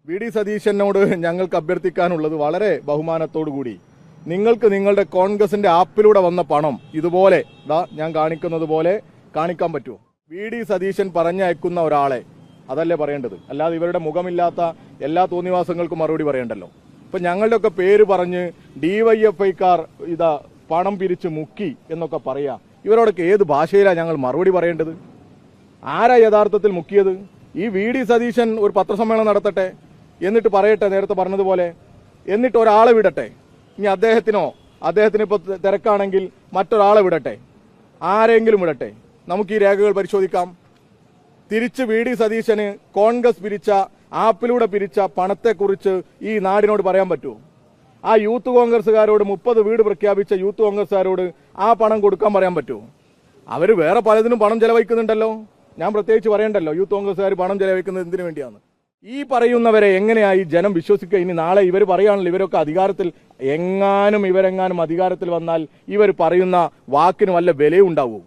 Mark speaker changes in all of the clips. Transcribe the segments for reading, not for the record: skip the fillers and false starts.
Speaker 1: VD. സതീശനോട് ഞങ്ങൾക്ക് അഭ്യർത്ഥിക്കാനുള്ളത് വളരെ ബഹുമാനത്തോടു കൂടി നിങ്ങൾക്ക് നിങ്ങളുടെ കോൺഗ്രസിന്റെ ആപ്പിലൂടെ വന്ന പണം ഇതുപോലെ ഞാൻ കാണിക്കുന്നത് പോലെ കാണിക്കാൻ പറ്റുമോ? വി.ഡി. സതീശൻ പറഞ്ഞയക്കുന്ന ഒരാളെ അതല്ലേ പറയേണ്ടത്, അല്ലാതെ ഇവരുടെ മുഖമില്ലാത്ത എല്ലാ തോന്നിവാസങ്ങൾക്കും മറുപടി പറയണ്ടല്ലോ. ഇപ്പൊ ഞങ്ങളുടെയൊക്കെ പേര് പറഞ്ഞ് DYFIക്കാർ പണം പിരിച്ച് മുക്കി എന്നൊക്കെ പറയാ. ഇവരോടൊക്കെ ഏത് ഭാഷയിലാണ് ഞങ്ങൾ മറുപടി പറയേണ്ടത്? ആരാ യഥാർത്ഥത്തിൽ മുക്കിയത്? ഈ വി.ഡി. സതീശൻ ഒരു പത്രസമ്മേളനം നടത്തട്ടെ, എന്നിട്ട് പറയട്ടെ നേരത്തെ പറഞ്ഞതുപോലെ, എന്നിട്ട് ഒരാളെ വിടട്ടെ. ഇനി അദ്ദേഹത്തിന് ഇപ്പോൾ തിരക്കാണെങ്കിൽ മറ്റൊരാളെ വിടട്ടെ, ആരെങ്കിലും വിടട്ടെ, നമുക്ക് ഈ രേഖകൾ പരിശോധിക്കാം. തിരിച്ച് വി.ഡി. സതീശന് കോൺഗ്രസ് പിരിച്ച ആപ്പിലൂടെ പിരിച്ച പണത്തെക്കുറിച്ച് ഈ നാടിനോട് പറയാൻ പറ്റുമോ? ആ യൂത്ത് കോൺഗ്രസ്സുകാരോട് 30 വീട് പ്രഖ്യാപിച്ച യൂത്ത് കോൺഗ്രസ്സുകാരോട് ആ പണം കൊടുക്കാൻ പറയാൻ പറ്റുമോ? അവർ വേറെ പലതിനും പണം ചെലവഴിക്കുന്നുണ്ടല്ലോ. ഞാൻ പ്രത്യേകിച്ച് പറയണ്ടല്ലോ യൂത്ത് കോൺഗ്രസ്സുകാർ പണം ചെലവഴിക്കുന്നത് എന്തിനു വേണ്ടിയാണ്. ഈ പറയുന്നവരെ എങ്ങനെയായി ജനം വിശ്വസിക്കുക? ഇനി നാളെ ഇവർ പറയുകയാണല്ലോ ഇവരൊക്കെ അധികാരത്തിൽ ഇവരെങ്ങാനും അധികാരത്തിൽ വന്നാൽ ഇവർ പറയുന്ന വാക്കിന് വല്ല വിലയുണ്ടാവൂ?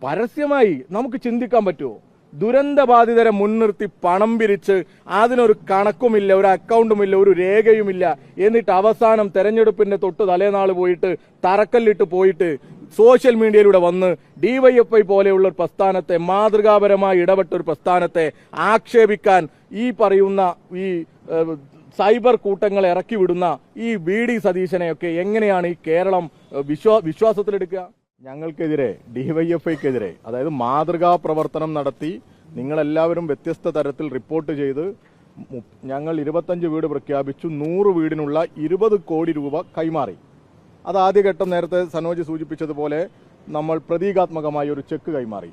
Speaker 1: പരസ്യമായി നമുക്ക് ചിന്തിക്കാൻ പറ്റുമോ? ദുരന്തബാധിതരെ മുൻനിർത്തി പണം പിരിച്ച് അതിനൊരു കണക്കുമില്ല, ഒരു അക്കൗണ്ടുമില്ല, ഒരു രേഖയുമില്ല. എന്നിട്ട് അവസാനം തെരഞ്ഞെടുപ്പിന്റെ തൊട്ട് തലേനാൾ പോയിട്ട് തറക്കല്ലിട്ട് പോയിട്ട് സോഷ്യൽ മീഡിയയിലൂടെ വന്ന് DYFI പോലെയുള്ള ഒരു പ്രസ്ഥാനത്തെ, മാതൃകാപരമായി ഇടപെട്ട ഒരു പ്രസ്ഥാനത്തെ ആക്ഷേപിക്കാൻ ഈ പറയുന്ന ഈ സൈബർ കൂട്ടങ്ങളെ ഇറക്കി വിടുന്ന ഈ വി.ഡി. സതീശനെയൊക്കെ എങ്ങനെയാണ് ഈ കേരളം വിശ്വാസത്തിലെടുക്കുക? ഞങ്ങൾക്കെതിരെ, DYFIക്കെതിരെ, അതായത് മാതൃകാ പ്രവർത്തനം നടത്തി നിങ്ങളെല്ലാവരും വ്യത്യസ്ത തരത്തിൽ റിപ്പോർട്ട് ചെയ്ത് ഞങ്ങൾ 25 വീട് പ്രഖ്യാപിച്ചു. 100 വീടിനുള്ള 20 കോടി രൂപ കൈമാറി. അത് ആദ്യഘട്ടം നേരത്തെ സനോജ് സൂചിപ്പിച്ചതുപോലെ നമ്മൾ പ്രതീകാത്മകമായി ഒരു ചെക്ക് കൈമാറി.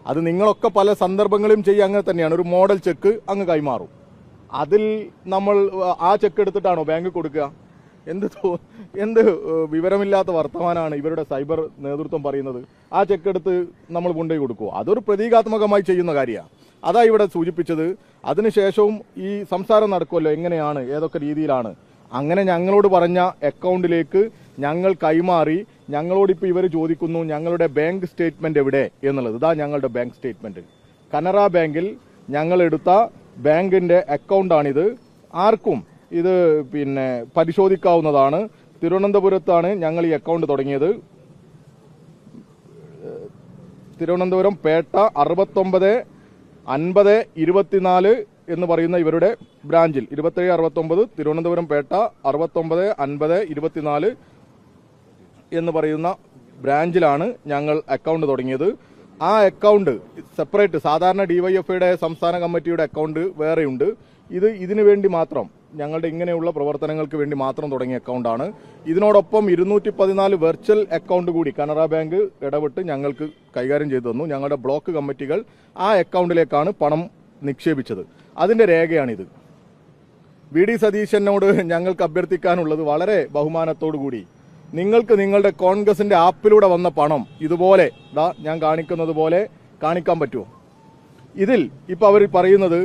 Speaker 1: അത് നിങ്ങളൊക്കെ പല സന്ദർഭങ്ങളിലും ചെയ്യുക അങ്ങനെ തന്നെയാണ്. ഒരു മോഡൽ ചെക്ക് അങ്ങ് കൈമാറും. അതിൽ നമ്മൾ ആ ചെക്ക് എടുത്തിട്ടാണോ ബാങ്ക് കൊടുക്കുക? എന്ത് വിവരമില്ലാത്ത വർത്തമാനമാണ് ഇവരുടെ സൈബർ നേതൃത്വം പറയുന്നത്. ആ ചെക്ക് എടുത്ത് നമ്മൾ കൊണ്ടുപോയി കൊടുക്കുമോ? അതൊരു പ്രതീകാത്മകമായി ചെയ്യുന്ന കാര്യമാണ്. അതാ ഇവിടെ സൂചിപ്പിച്ചത്. അതിനുശേഷവും ഈ സംസാരം നടക്കുമല്ലോ, എങ്ങനെയാണ്, ഏതൊക്കെ രീതിയിലാണ്. അങ്ങനെ ഞങ്ങളോട് പറഞ്ഞ അക്കൗണ്ടിലേക്ക് ഞങ്ങൾ കൈമാറി. ഞങ്ങളോടിപ്പോൾ ഇവർ ചോദിക്കുന്നു ഞങ്ങളുടെ ബാങ്ക് സ്റ്റേറ്റ്മെന്റ് എവിടെ എന്നുള്ളത്. ഇതാ ഞങ്ങളുടെ ബാങ്ക് സ്റ്റേറ്റ്മെന്റ്. കനറ ബാങ്കിൽ ഞങ്ങൾ എടുത്ത ബാങ്കിന്റെ അക്കൗണ്ടാണിത്. ആർക്കും ഇത് പരിശോധിക്കാവുന്നതാണ്. തിരുവനന്തപുരത്താണ് ഞങ്ങൾ ഈ അക്കൗണ്ട് തുടങ്ങിയത്. തിരുവനന്തപുരം പേട്ട 695024 എന്ന് പറയുന്ന ഇവരുടെ ബ്രാഞ്ചിൽ 2769 തിരുവനന്തപുരം പേട്ട 695024 എന്ന് പറയുന്ന ബ്രാഞ്ചിലാണ് ഞങ്ങൾ അക്കൗണ്ട് തുടങ്ങിയത്. ആ അക്കൗണ്ട് സെപ്പറേറ്റ്, സാധാരണ DYFIയുടെ സംസ്ഥാന കമ്മിറ്റിയുടെ അക്കൗണ്ട് വേറെയുണ്ട്. ഇതിനു വേണ്ടി മാത്രം, ഞങ്ങളുടെ ഇങ്ങനെയുള്ള പ്രവർത്തനങ്ങൾക്ക് വേണ്ടി മാത്രം തുടങ്ങിയ അക്കൗണ്ടാണ്. ഇതിനോടൊപ്പം 214 വെർച്വൽ അക്കൗണ്ട് കൂടി കനറ ബാങ്ക് ഇടപെട്ട് ഞങ്ങൾക്ക് കൈകാര്യം ചെയ്തു തന്നു. ഞങ്ങളുടെ ബ്ലോക്ക് കമ്മിറ്റികൾ ആ അക്കൗണ്ടിലേക്കാണ് പണം നിക്ഷേപിച്ചത്. അതിന്റെ രേഖയാണിത്. വി.ഡി. സതീശനോട് ഞങ്ങൾക്ക് അഭ്യർത്ഥിക്കാനുള്ളത് വളരെ ബഹുമാനത്തോടു കൂടി നിങ്ങൾക്ക് നിങ്ങളുടെ കോൺഗ്രസിന്റെ ആപ്പിലൂടെ വന്ന പണം ഇതുപോലെ ഞാൻ കാണിക്കുന്നത് പോലെ കാണിക്കാൻ പറ്റുമോ? ഇതിൽ ഇപ്പൊ അവർ പറയുന്നത്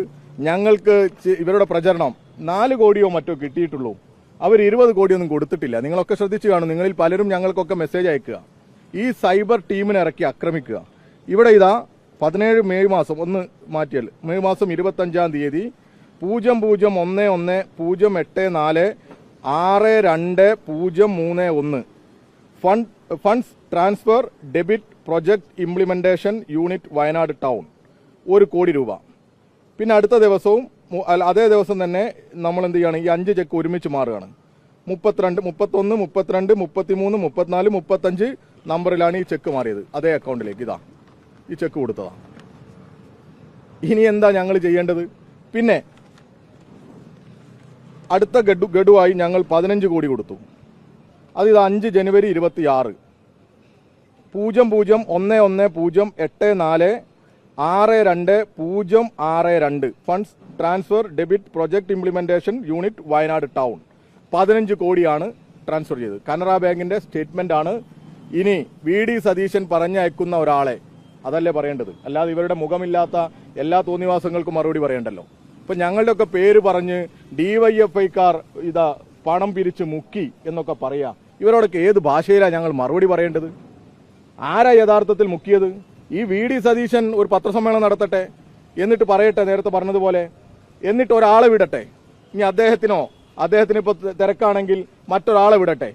Speaker 1: ഞങ്ങൾക്ക് ഇവരുടെ പ്രചരണം 4 കോടിയോ മറ്റോ കിട്ടിയിട്ടുള്ളൂ, അവർ 20 കോടിയൊന്നും കൊടുത്തിട്ടില്ല. നിങ്ങളൊക്കെ ശ്രദ്ധിച്ചു കാണും. നിങ്ങളിൽ പലരും ഞങ്ങൾക്കൊക്കെ മെസ്സേജ് അയക്കുക, ഈ സൈബർ ടീമിനെ ഇറക്കി ആക്രമിക്കുക. ഇവിടെ 17 മെയ് മാസം മാറ്റിയാൽ മെയ് മാസം 25-ാം തീയതി 001108462031 funds transfer debit project implementation unit Wayanad town 1 കോടി രൂപ. പിന്നെ അടുത്ത ദിവസവും അതേ ദിവസം തന്നെ നമ്മൾ എന്ത് ചെയ്യാണ്, ഈ 5 ചെക്ക് ഒരുമിച്ച് മാറുകയാണ്. 32, 31, 32, 33, 34, 35 നമ്പറിലാണ് ഈ ചെക്ക് മാറിയത്. അതേ അക്കൗണ്ടിലേക്ക് ഈ ചെക്ക് കൊടുത്തതാ. ഇനി എന്താ ഞങ്ങൾ ചെയ്യേണ്ടത്? പിന്നെ അടുത്ത ഗഡുവായി ഞങ്ങൾ 15 കോടി കൊടുത്തു. അത് 5 ജനുവരി 26 0010846262 funds transfer debit project implementation unit Wayanad town 15 കോടിയാണ് ട്രാൻസ്ഫർ ചെയ്തത്. കനറ ബാങ്കിന്റെ സ്റ്റേറ്റ്മെന്റ് ആണ്. ഇനി വി.ഡി. സതീശൻ പറഞ്ഞയക്കുന്ന ഒരാളെ അതല്ലേ പറയേണ്ടത്, അല്ലാതെ ഇവരുടെ മുഖമില്ലാത്ത എല്ലാ തോന്നിവാസങ്ങൾക്കും മറുപടി പറയണ്ടല്ലോ. ഇപ്പൊ ഞങ്ങളുടെയൊക്കെ പേര് പറഞ്ഞ് DYFIക്കാർ പണം പിരിച്ച് മുക്കി എന്നൊക്കെ പറയാ. ഇവരോടൊക്കെ ഏത് ഭാഷയിലാണ് ഞങ്ങൾ മറുപടി പറയേണ്ടത്? ആരാ യഥാർത്ഥത്തിൽ മുക്കിയത്? ഈ വി.ഡി. സതീശൻ ഒരു പത്രസമ്മേളനം നടത്തട്ടെ, എന്നിട്ട് പറയട്ടെ നേരത്തെ പറഞ്ഞതുപോലെ, എന്നിട്ട് ഒരാളെ വിടട്ടെ, ഇനി അദ്ദേഹത്തിന് ഇപ്പോൾ തിരക്കാണെങ്കിൽ മറ്റൊരാളെ വിടട്ടെ,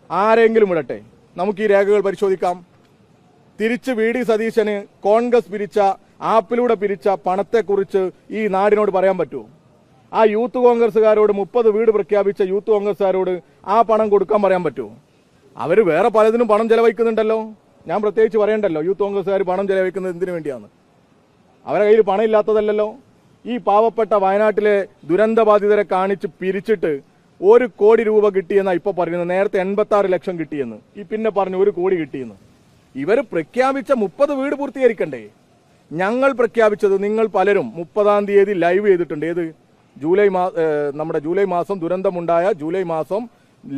Speaker 1: ആരെങ്കിലും വിടട്ടെ, നമുക്ക് ഈ രേഖകൾ പരിശോധിക്കാം. തിരിച്ച് വി ഡി സതീശന് കോൺഗ്രസ് പിരിച്ച, ആപ്പിലൂടെ പിരിച്ച പണത്തെക്കുറിച്ച് ഈ നാടിനോട് പറയാൻ പറ്റുമോ? ആ യൂത്ത് കോൺഗ്രസ്സുകാരോട് 30 വീട് പ്രഖ്യാപിച്ച യൂത്ത് കോൺഗ്രസ്സുകാരോട് ആ പണം കൊടുക്കാൻ പറയാൻ പറ്റുമോ? അവർ വേറെ പലതിനും പണം ചെലവഴിക്കുന്നുണ്ടല്ലോ. ഞാൻ പ്രത്യേകിച്ച് പറയണ്ടല്ലോ യൂത്ത് കോൺഗ്രസ്സുകാർ പണം ചെലവഴിക്കുന്നത് എന്തിനു വേണ്ടിയാണ്. അവരുടെ കയ്യിൽ പണം ഇല്ലാത്തതല്ലല്ലോ. ഈ പാവപ്പെട്ട വയനാട്ടിലെ ദുരന്തബാധിതരെ കാണിച്ച് പിരിച്ചിട്ട് 1 കോടി രൂപ കിട്ടിയെന്നാണ് ഇപ്പോൾ പറയുന്നത്. നേരത്തെ 86 ലക്ഷം കിട്ടിയെന്ന്, ഈ പിന്നെ പറഞ്ഞു 1 കോടി കിട്ടിയെന്ന്. ഇവർ പ്രഖ്യാപിച്ച 30 വീട് പൂർത്തീകരിക്കണ്ടേ? ഞങ്ങൾ പ്രഖ്യാപിച്ചത് നിങ്ങൾ പലരും 30-ാം തീയതി ലൈവ് ചെയ്തിട്ടുണ്ട്. ഏത് നമ്മുടെ ജൂലൈ മാസം ദുരന്തമുണ്ടായ ജൂലൈ മാസം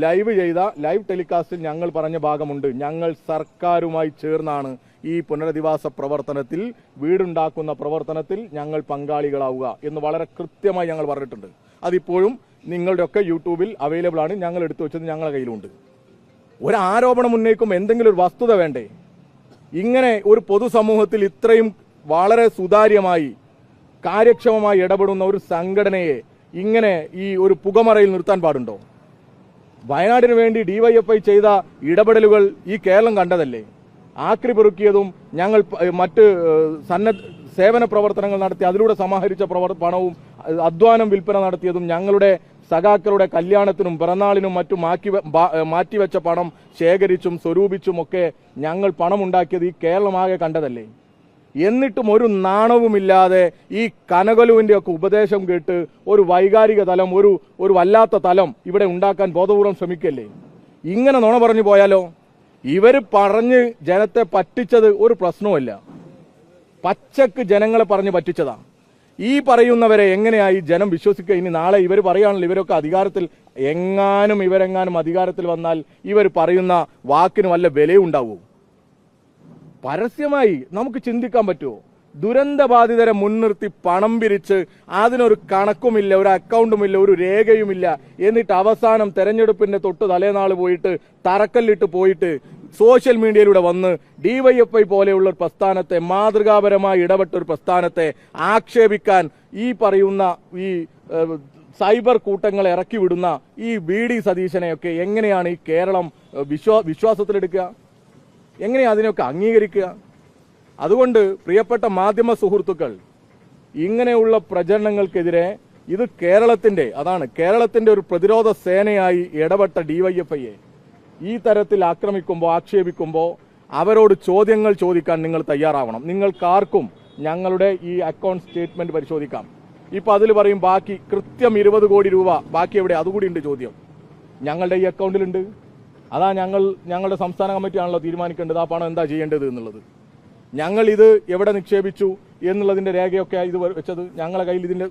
Speaker 1: ലൈവ് ടെലികാസ്റ്റിൽ ഞങ്ങൾ പറഞ്ഞ ഭാഗമുണ്ട്. ഞങ്ങൾ സർക്കാരുമായി ചേർന്നാണ് ഈ പുനരധിവാസ പ്രവർത്തനത്തിൽ, വീടുണ്ടാക്കുന്ന പ്രവർത്തനത്തിൽ ഞങ്ങൾ പങ്കാളികളാവുക എന്ന് വളരെ കൃത്യമായി ഞങ്ങൾ പറഞ്ഞിട്ടുണ്ട്. അതിപ്പോഴും നിങ്ങളുടെയൊക്കെ യൂട്യൂബിൽ അവൈലബിൾ ആണ്. ഞങ്ങൾ എടുത്തു വെച്ചത് ഞങ്ങളുടെ കയ്യിലുണ്ട്. ഒരു ആരോപണം ഉന്നയിക്കുമ്പോൾ എന്തെങ്കിലും ഒരു വസ്തുത വേണ്ടേ? ഇങ്ങനെ ഒരു പൊതുസമൂഹത്തിൽ ഇത്രയും വളരെ സുതാര്യമായി കാര്യക്ഷമമായി ഇടപെടുന്ന ഒരു സംഘടനയെ ഇങ്ങനെ ഈ ഒരു പുകമറയിൽ നിർത്താൻ പാടുണ്ടോ? വയനാടിന് വേണ്ടി ഡിവൈഎഫ്ഐ ചെയ്ത ഇടപെടലുകൾ ഈ കേരളം കണ്ടതല്ലേ? ആക്രി പെറുക്കിയതും ഞങ്ങൾ മറ്റ് സേവന പ്രവർത്തനങ്ങൾ നടത്തി അതിലൂടെ സമാഹരിച്ച പണവും അധ്വാനം വിൽപ്പന നടത്തിയതും ഞങ്ങളുടെ സഖാക്കളുടെ കല്യാണത്തിനും പിറന്നാളിനും മറ്റും മാറ്റിവെച്ച പണം ശേഖരിച്ചും സ്വരൂപിച്ചും ഒക്കെ ഞങ്ങൾ പണമുണ്ടാക്കിയത് ഈ കേരളമാകെ കണ്ടതല്ലേ? എന്നിട്ടും ഒരു നാണവുമില്ലാതെ ഈ കനകലുവിന്റെ ഒക്കെ ഉപദേശം കേട്ട് ഒരു വൈകാരിക തലം, ഒരു വല്ലാത്ത തലം ഇവിടെ ഉണ്ടാക്കാൻ ബോധപൂർവം ശ്രമിക്കല്ലേ? ഇങ്ങനെ നുണ പറഞ്ഞു പോയാലോ? ഇവർ പറഞ്ഞ് ജനത്തെ പറ്റിച്ചത് ഒരു പ്രശ്നവുമല്ല, പച്ചക്ക് ജനങ്ങളെ പറഞ്ഞ് പറ്റിച്ചതാ. ഈ പറയുന്നവരെ എങ്ങനെയായി ജനം വിശ്വസിക്കുക? ഇനി നാളെ ഇവർ പറയുകയാണല്ലോ ഇവരൊക്കെ അധികാരത്തിൽ, ഇവരെങ്ങാനും അധികാരത്തിൽ വന്നാൽ ഇവർ പറയുന്ന വാക്കിന് വല്ല വിലയുണ്ടാവൂ? പരസ്യമായി നമുക്ക് ചിന്തിക്കാൻ പറ്റുമോ? ദുരന്തബാധിതരെ മുൻനിർത്തി പണം പിരിച്ച് അതിനൊരു കണക്കുമില്ല, ഒരു അക്കൗണ്ടുമില്ല, ഒരു രേഖയുമില്ല, എന്നിട്ട് അവസാനം തെരഞ്ഞെടുപ്പിന്റെ തൊട്ട് തലേനാൾ പോയിട്ട് തറക്കല്ലിട്ട് പോയിട്ട് സോഷ്യൽ മീഡിയയിലൂടെ വന്ന് ഡിവൈഎഫ്ഐ പോലെയുള്ള ഒരു പ്രസ്ഥാനത്തെ, മാതൃകാപരമായി ഇടപെട്ട ഒരു പ്രസ്ഥാനത്തെ ആക്ഷേപിക്കാൻ ഈ പറയുന്ന ഈ സൈബർ കൂട്ടങ്ങളെ ഇറക്കി വിടുന്ന ഈ വി ഡി സതീശനെയൊക്കെ എങ്ങനെയാണ് ഈ കേരളം വിശ്വാസത്തിലെടുക്കുക? എങ്ങനെയാണ് അതിനൊക്കെ അംഗീകരിക്കുക? അതുകൊണ്ട് പ്രിയപ്പെട്ട മാധ്യമ സുഹൃത്തുക്കൾ, ഇങ്ങനെയുള്ള പ്രചരണങ്ങൾക്കെതിരെ ഇത് കേരളത്തിന്റെ ഒരു പ്രതിരോധ സേനയായി ഇടപെട്ട ഡിവൈഎഫ്ഐയെ ഈ തരത്തിൽ ആക്ഷേപിക്കുമ്പോൾ അവരോട് ചോദ്യങ്ങൾ ചോദിക്കാൻ നിങ്ങൾ തയ്യാറാവണം. നിങ്ങൾക്കാർക്കും ഞങ്ങളുടെ ഈ അക്കൗണ്ട് സ്റ്റേറ്റ്മെന്റ് പരിശോധിക്കാം. ഇപ്പൊ അതിൽ പറയും ബാക്കി കൃത്യം 20 കോടി രൂപ ബാക്കി എവിടെ? അതുകൂടി ഉണ്ട് ചോദ്യം. ഞങ്ങളുടെ ഈ അക്കൗണ്ടിലുണ്ട്. അതാ ഞങ്ങളുടെ സംസ്ഥാന കമ്മിറ്റിയാണല്ലോ തീരുമാനിക്കേണ്ടത് ആ പണം എന്താ ചെയ്യേണ്ടത് എന്നുള്ളത്. ഞങ്ങൾ ഇത് എവിടെ നിക്ഷേപിച്ചു എന്നുള്ളതിന്റെ രേഖയൊക്കെ ഇത് വെച്ചത്. ഞങ്ങളുടെ കയ്യിൽ ഇതിന്റെ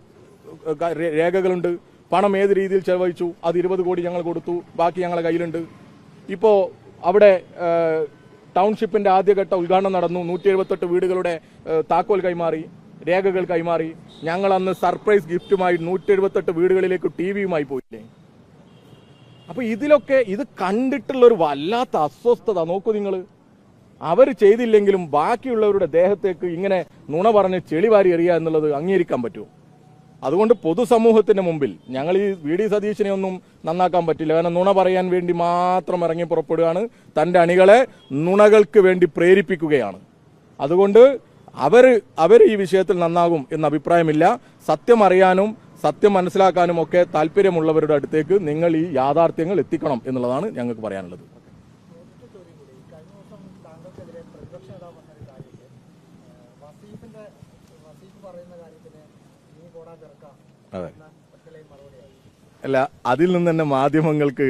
Speaker 1: രേഖകളുണ്ട്. പണം ഏത് രീതിയിൽ ചെലവഴിച്ചു, അത് 20 കോടി ഞങ്ങൾ കൊടുത്തു, ബാക്കി ഞങ്ങളുടെ കയ്യിലുണ്ട്. ഇപ്പോൾ അവിടെ ടൗൺഷിപ്പിന്റെ ആദ്യഘട്ട ഉദ്ഘാടനം നടന്നു. 178 വീടുകളുടെ താക്കോൽ കൈമാറി, രേഖകൾ കൈമാറി. ഞങ്ങൾ അന്ന് സർപ്രൈസ് ഗിഫ്റ്റുമായി 178 വീടുകളിലേക്ക് ടിവിയുമായി പോയില്ലേ? അപ്പൊ ഇതിലൊക്കെ ഇത് കണ്ടിട്ടുള്ള ഒരു വല്ലാത്ത അസ്വസ്ഥത നോക്കൂ നിങ്ങൾ. അവർ ചെയ്തില്ലെങ്കിലും ബാക്കിയുള്ളവരുടെ ദേഹത്തേക്ക് ഇങ്ങനെ നുണ പറഞ്ഞ് ചെളിവാരി എറിയുക എന്നുള്ളത് അംഗീകരിക്കാൻ പറ്റുമോ? അതുകൊണ്ട് പൊതുസമൂഹത്തിന്റെ മുമ്പിൽ ഞങ്ങൾ ഈ വി ഡി സതീശനെ ഒന്നും നന്നാക്കാൻ പറ്റില്ല. കാരണം നുണ പറയാൻ വേണ്ടി മാത്രം ഇറങ്ങി പുറപ്പെടുകയാണ്, തന്റെ അണികളെ നുണകൾക്ക് വേണ്ടി പ്രേരിപ്പിക്കുകയാണ്. അതുകൊണ്ട് അവർ ഈ വിഷയത്തിൽ നന്നാകും എന്ന അഭിപ്രായമില്ല. സത്യം അറിയാനും സത്യം മനസ്സിലാക്കാനും ഒക്കെ താല്പര്യമുള്ളവരുടെ അടുത്തേക്ക് നിങ്ങൾ ഈ യാഥാർത്ഥ്യങ്ങൾ എത്തിക്കണം എന്നുള്ളതാണ് ഞങ്ങൾക്ക് പറയാനുള്ളത്. അതെ, അല്ല, അതിൽ നിന്ന് തന്നെ മാധ്യമങ്ങൾക്ക്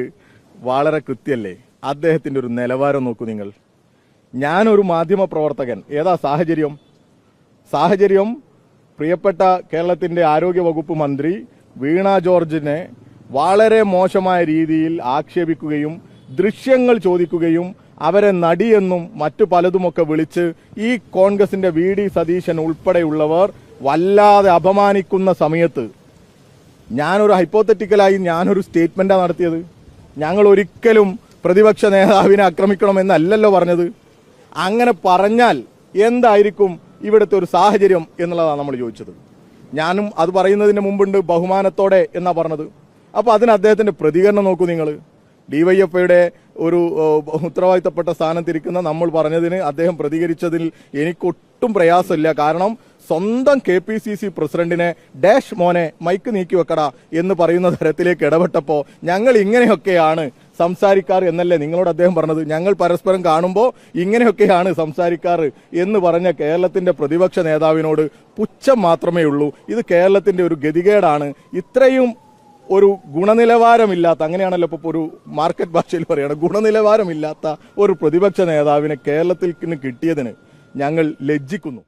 Speaker 1: വളരെ കൃത്യല്ലേ അദ്ദേഹത്തിന്റെ ഒരു നിലവാരം നോക്കൂ നിങ്ങൾ. ഞാനൊരു മാധ്യമ പ്രവർത്തകൻ, ഏതാ സാഹചര്യം പ്രിയപ്പെട്ട കേരളത്തിന്റെ ആരോഗ്യ വകുപ്പ് മന്ത്രി വീണ ജോർജിനെ വളരെ മോശമായ രീതിയിൽ ആക്ഷേപിക്കുകയും ദൃശ്യങ്ങൾ ചോദിക്കുകയും അവരെ നടിയെന്നും മറ്റു പലതുമൊക്കെ വിളിച്ച് ഈ കോൺഗ്രസിന്റെ വി ഡി സതീശൻ ഉൾപ്പെടെയുള്ളവർ വല്ലാതെ അപമാനിക്കുന്ന സമയത്ത് ഞാനൊരു സ്റ്റേറ്റ്മെന്റാണ് നടത്തിയത്. ഞങ്ങൾ ഒരിക്കലും പ്രതിപക്ഷ നേതാവിനെ ആക്രമിക്കണമെന്നല്ലല്ലോ പറഞ്ഞത്. അങ്ങനെ പറഞ്ഞാൽ എന്തായിരിക്കും ഇവിടുത്തെ ഒരു സാഹചര്യം എന്നുള്ളതാണ് നമ്മൾ ചോദിച്ചത്. ഞാനും അത് പറയുന്നതിന് മുമ്പുണ്ട് ബഹുമാനത്തോടെ എന്നാ പറഞ്ഞത്. അപ്പൊ അതിന് അദ്ദേഹത്തിന്റെ പ്രതികരണം നോക്കൂ നിങ്ങൾ. ഡിവൈഎഫ്ഐയുടെ ഒരു ഉത്തരവാദിത്തപ്പെട്ട സ്ഥാനത്തിരിക്കുന്ന നമ്മൾ പറഞ്ഞതിന് അദ്ദേഹം പ്രതികരിച്ചതിൽ എനിക്കൊട്ടും പ്രയാസമില്ല. കാരണം സ്വന്തം KPCC പ്രസിഡന്റിനെ ഡാഷ് മോനെ മൈക്ക് നീക്കി വെക്കടാ എന്ന് പറയുന്ന തരത്തിലേക്ക് ഇടപെട്ടപ്പോൾ ഞങ്ങൾ ഇങ്ങനെയൊക്കെയാണ് സംസാരിക്കാറ് എന്നല്ലേ നിങ്ങളോട് അദ്ദേഹം പറഞ്ഞത്. ഞങ്ങൾ പരസ്പരം കാണുമ്പോൾ ഇങ്ങനെയൊക്കെയാണ് സംസാരിക്കാറ് എന്ന് പറഞ്ഞ കേരളത്തിന്റെ പ്രതിപക്ഷ നേതാവിനോട് പുച്ഛം മാത്രമേ ഉള്ളൂ. ഇത് കേരളത്തിന്റെ ഒരു ഗതികേടാണ്. ഇത്രയും ഒരു ഗുണനിലവാരമില്ലാത്ത, അങ്ങനെയാണല്ലോ ഇപ്പോൾ ഒരു മാർക്കറ്റ് ഭാഷയിൽ പറയുകയാണ്, ഗുണനിലവാരമില്ലാത്ത ഒരു പ്രതിപക്ഷ നേതാവിനെ കേരളത്തിൽ കിട്ടിയതിന് ഞങ്ങൾ ലജ്ജിക്കുന്നു.